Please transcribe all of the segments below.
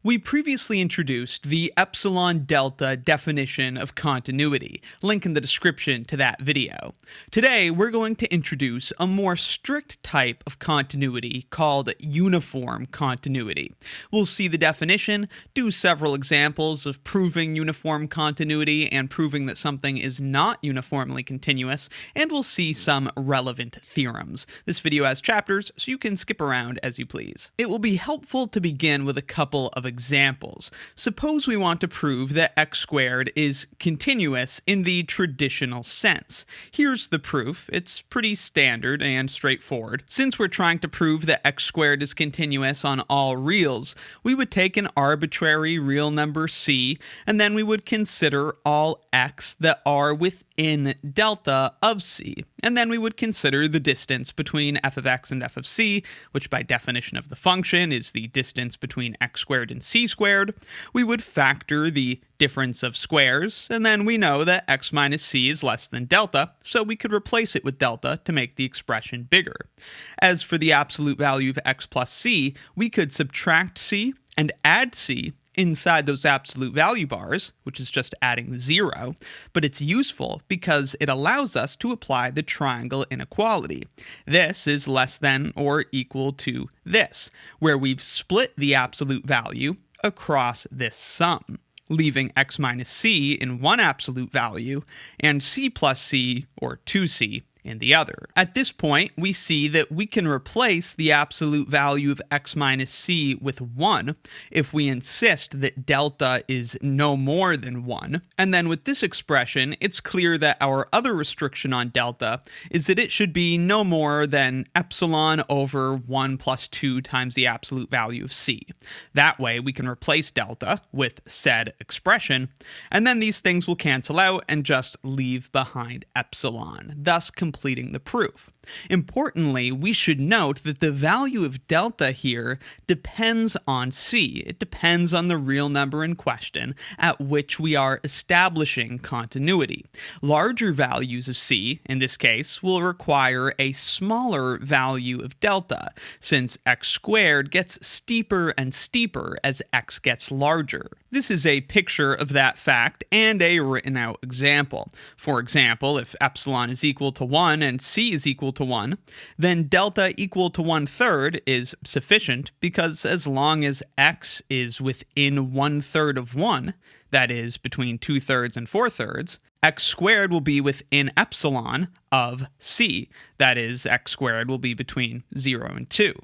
We previously introduced the epsilon-delta definition of continuity, link in the description to that video. Today, we're going to introduce a more strict type of continuity called uniform continuity. We'll see the definition, do several examples of proving uniform continuity and proving that something is not uniformly continuous, and we'll see some relevant theorems. This video has chapters, so you can skip around as you please. It will be helpful to begin with a couple of examples. Suppose we want to prove that x squared is continuous in the traditional sense. Here's the proof. It's pretty standard and straightforward. Since we're trying to prove that x squared is continuous on all reals, we would take an arbitrary real number c, and then we would consider all x that are within delta of c. And then we would consider the distance between f of x and f of c, which by definition of the function is the distance between x squared and c squared. We would factor the difference of squares, and then we know that x minus c is less than delta, so we could replace it with delta to make the expression bigger. As for the absolute value of x plus c, we could subtract c and add c inside those absolute value bars, which is just adding 0, but it's useful because it allows us to apply the triangle inequality. This is less than or equal to this, where we've split the absolute value across this sum, leaving x minus c in one absolute value and c plus c, or 2c, in the other. At this point, we see that we can replace the absolute value of x minus c with 1 if we insist that delta is no more than 1. And then with this expression, it's clear that our other restriction on delta is that it should be no more than epsilon over 1 plus 2 times the absolute value of c. That way, we can replace delta with said expression, and then these things will cancel out and just leave behind epsilon, thus completing the proof. Importantly, we should note that the value of delta here depends on c. It depends on the real number in question at which we are establishing continuity. Larger values of c, in this case, will require a smaller value of delta, since x squared gets steeper and steeper as x gets larger. This is a picture of that fact and a written out example. For example, if epsilon is equal to 1 and c is equal to 1, then delta equal to 1/3 is sufficient, because as long as x is within 1/3 of 1, that is between 2/3 and 4/3, x squared will be within epsilon of c, that is x squared will be between 0 and 2.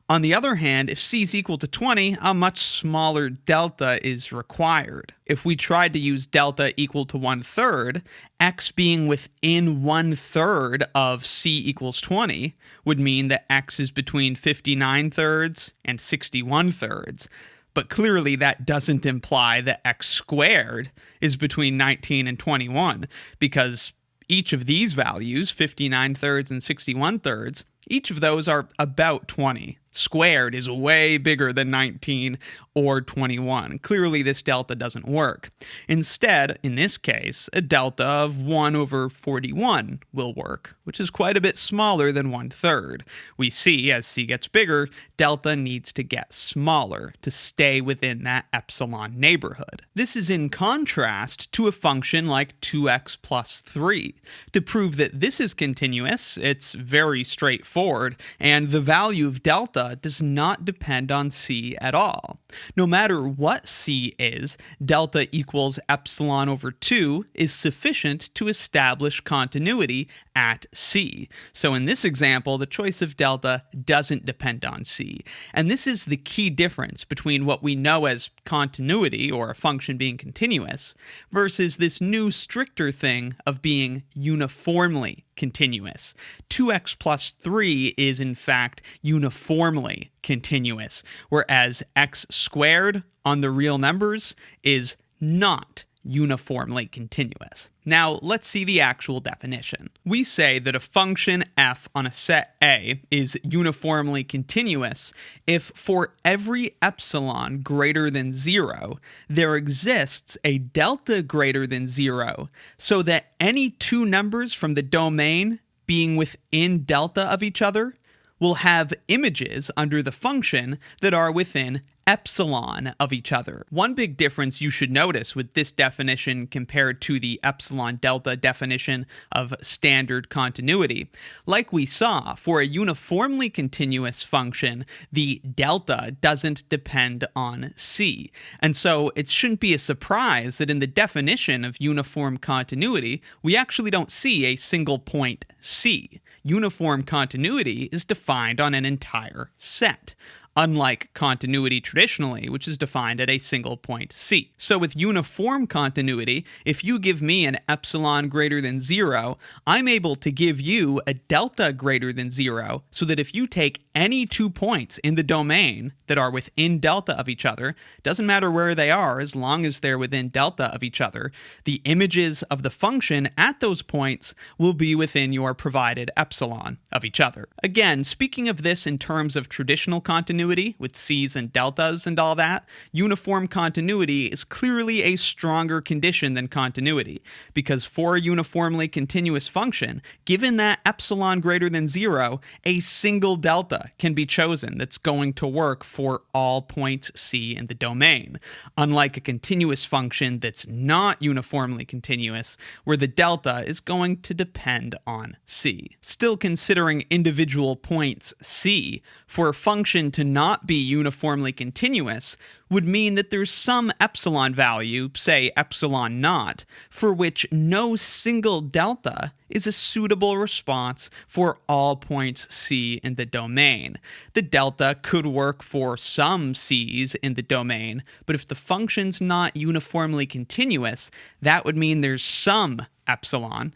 On the other hand, if c is equal to 20, a much smaller delta is required. If we tried to use delta equal to 1/3, x being within 1/3 of c equals 20 would mean that x is between 59/3 and 61/3. But clearly that doesn't imply that x squared is between 19 and 21, because each of these values, 59/3 and 61/3, each of those are about 20. Squared is way bigger than 19 or 21. Clearly, this delta doesn't work. Instead, in this case, a delta of 1 over 41 will work, which is quite a bit smaller than 1/3. We see, as c gets bigger, delta needs to get smaller to stay within that epsilon neighborhood. This is in contrast to a function like 2x plus 3. To prove that this is continuous, it's very straightforward, and the value of delta does not depend on c at all. No matter what c is, delta equals epsilon over 2 is sufficient to establish continuity at c. So in this example, the choice of delta doesn't depend on c. And this is the key difference between what we know as continuity, or a function being continuous, versus this new stricter thing of being uniformly continuous. 2x plus 3 is in fact uniformly continuous, whereas x squared on the real numbers is not uniformly continuous. Now, let's see the actual definition. We say that a function f on a set A is uniformly continuous if for every epsilon greater than 0, there exists a delta greater than 0, so that any two numbers from the domain being within delta of each other will have images under the function that are within epsilon of each other. One big difference you should notice with this definition compared to the epsilon delta definition of standard continuity, like we saw, for a uniformly continuous function, the delta doesn't depend on c. And so it shouldn't be a surprise that in the definition of uniform continuity, we actually don't see a single point c. Uniform continuity is defined on an entire set, unlike continuity traditionally, which is defined at a single point c. So with uniform continuity, if you give me an epsilon greater than 0, I'm able to give you a delta greater than 0, so that if you take any 2 points in the domain that are within delta of each other, doesn't matter where they are as long as they're within delta of each other, the images of the function at those points will be within your provided epsilon of each other. Again, speaking of this in terms of traditional continuity, with C's and deltas and all that, uniform continuity is clearly a stronger condition than continuity, because for a uniformly continuous function, given that epsilon greater than 0, a single delta can be chosen that's going to work for all points C in the domain, unlike a continuous function that's not uniformly continuous, where the delta is going to depend on C. Still considering individual points C, for a function to not be uniformly continuous would mean that there's some epsilon value, say epsilon naught, for which no single delta is a suitable response for all points C in the domain. The delta could work for some C's in the domain, but if the function's not uniformly continuous, that would mean there's some epsilon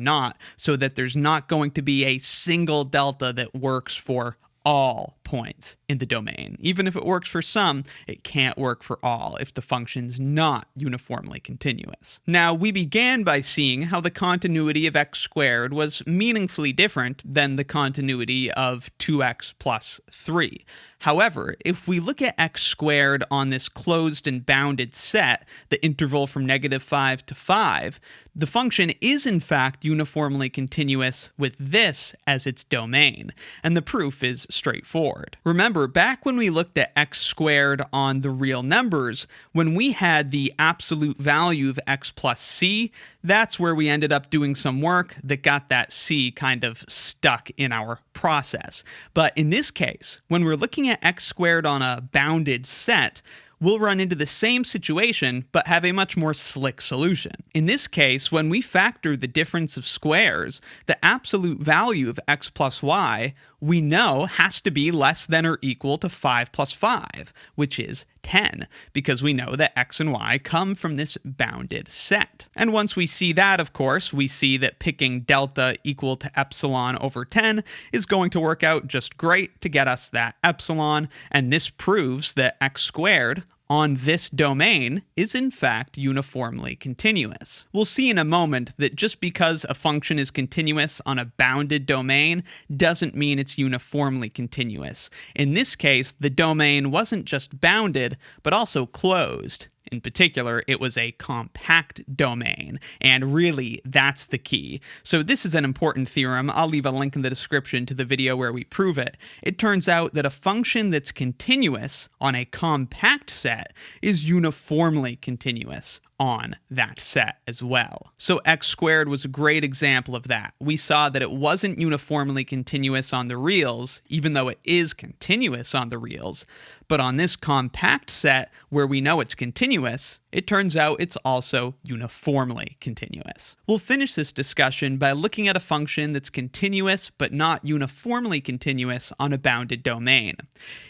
naught, so that there's not going to be a single delta that works for all points in the domain. Even if it works for some, it can't work for all if the function's not uniformly continuous. Now, we began by seeing how the continuity of x squared was meaningfully different than the continuity of 2x plus 3. However, if we look at x squared on this closed and bounded set, the interval from -5 to 5, the function is in fact uniformly continuous with this as its domain, and the proof is straightforward. Remember, back when we looked at x squared on the real numbers, when we had the absolute value of x plus c, that's where we ended up doing some work that got that c kind of stuck in our process. But in this case, when we're looking at x squared on a bounded set, we'll run into the same situation, but have a much more slick solution. In this case, when we factor the difference of squares, the absolute value of x plus y, we know has to be less than or equal to 5 plus 5, which is 10, because we know that x and y come from this bounded set. And once we see that, of course, we see that picking delta equal to epsilon over 10 is going to work out just great to get us that epsilon, and this proves that x squared on this domain is in fact uniformly continuous. We'll see in a moment that just because a function is continuous on a bounded domain doesn't mean it's uniformly continuous. In this case, the domain wasn't just bounded, but also closed. In particular, it was a compact domain, and really, that's the key. So this is an important theorem. I'll leave a link in the description to the video where we prove it. It turns out that a function that's continuous on a compact set is uniformly continuous on that set as well. So x squared was a great example of that. We saw that it wasn't uniformly continuous on the reals, even though it is continuous on the reals. But on this compact set, where we know it's continuous, it turns out it's also uniformly continuous. We'll finish this discussion by looking at a function that's continuous but not uniformly continuous on a bounded domain.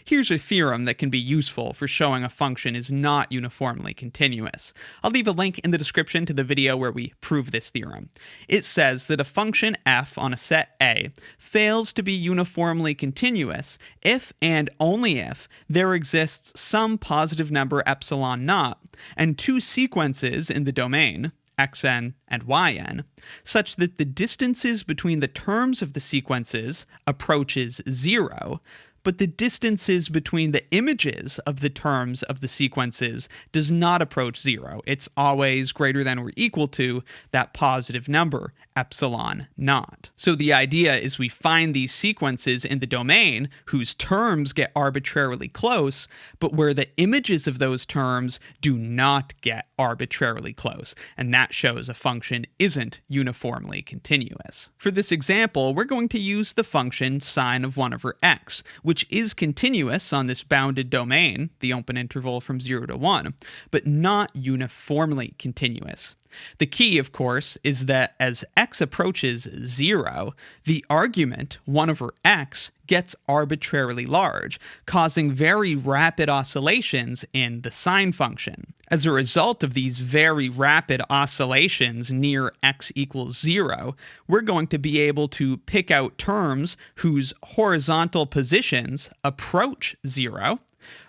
Here's a theorem that can be useful for showing a function is not uniformly continuous. I'll leave a link in the description to the video where we prove this theorem. It says that a function f on a set A fails to be uniformly continuous if and only if there exists some positive number epsilon naught and two sequences in the domain, xn and yn, such that the distances between the terms of the sequences approaches 0, but the distances between the images of the terms of the sequences does not approach 0. It's always greater than or equal to that positive number, epsilon naught. So the idea is we find these sequences in the domain whose terms get arbitrarily close, but where the images of those terms do not get arbitrarily close, and that shows a function isn't uniformly continuous. For this example, we're going to use the function sine of 1 over x, which is continuous on this bounded domain, the open interval from 0 to 1, but not uniformly continuous. The key, of course, is that as x approaches 0, the argument 1 over x gets arbitrarily large, causing very rapid oscillations in the sine function. As a result of these very rapid oscillations near x equals 0, we're going to be able to pick out terms whose horizontal positions approach 0,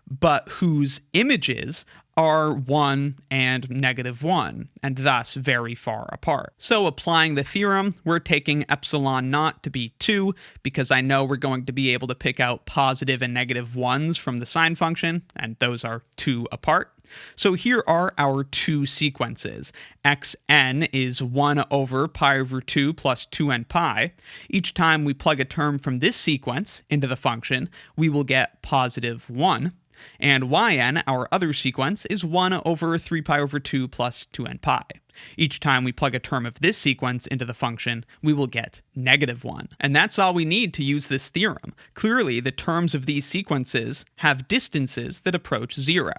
but whose images are 1 and -1, and thus very far apart. So applying the theorem, we're taking epsilon naught to be 2, because I know we're going to be able to pick out positive and negative 1s from the sine function, and those are 2 apart. So here are our two sequences. xn is 1 over pi over 2 plus 2n pi. Each time we plug a term from this sequence into the function, we will get positive 1. And yn, our other sequence, is 1 over 3 pi over 2 plus 2n pi. Each time we plug a term of this sequence into the function, we will get -1. And that's all we need to use this theorem. Clearly, the terms of these sequences have distances that approach 0,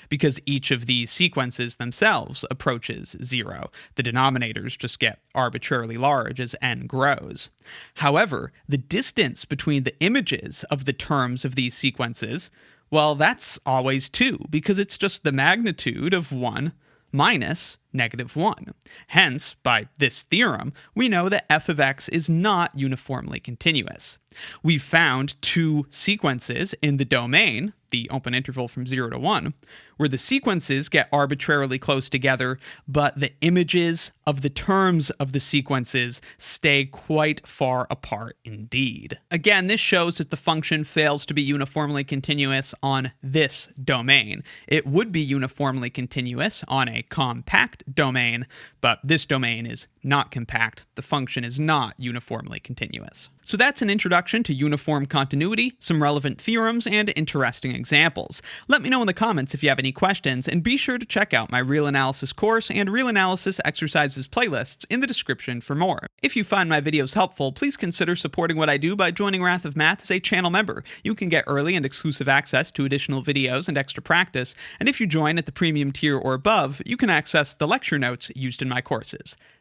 because each of these sequences themselves approaches 0. The denominators just get arbitrarily large as n grows. However, the distance between the images of the terms of these sequences, well, that's always 2, because it's just the magnitude of 1 minus -1. Hence, by this theorem, we know that f of x is not uniformly continuous. We've found two sequences in the domain, the open interval from 0 to 1, where the sequences get arbitrarily close together, but the images of the terms of the sequences stay quite far apart indeed. Again, this shows that the function fails to be uniformly continuous on this domain. It would be uniformly continuous on a compact domain, but this domain is not compact. The function is not uniformly continuous. So that's an introduction to uniform continuity, some relevant theorems, and interesting examples. Let me know in the comments if you have any questions, and be sure to check out my real analysis course and real analysis exercises playlists in the description for more. If you find my videos helpful, please consider supporting what I do by joining Wrath of Math as a channel member. You can get early and exclusive access to additional videos and extra practice, and if you join at the premium tier or above, you can access the lecture notes used in my courses.